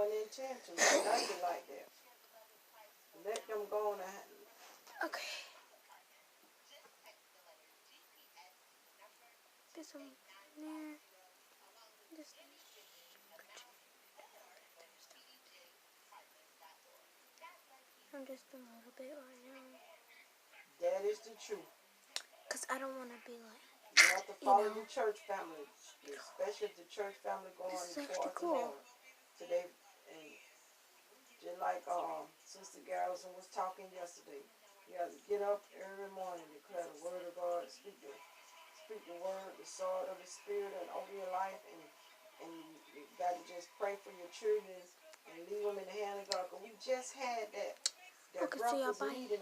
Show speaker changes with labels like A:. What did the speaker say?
A: wasn't intent to like it like that. Let them go on and
B: Okay. Put some there. Just I'm just a little bit right now.
A: that is the truth.
B: Cause I don't want to be like.
A: You have to follow the church family, especially if the church family going towards the Lord. Today, and just like Sister Garrison was talking yesterday, you have to get up every morning, declare the word of God, speak the word, the sword of the Spirit, and over your life, and you got to just pray for your children and leave them in the hand of God. Cause we just had that breakfast meeting.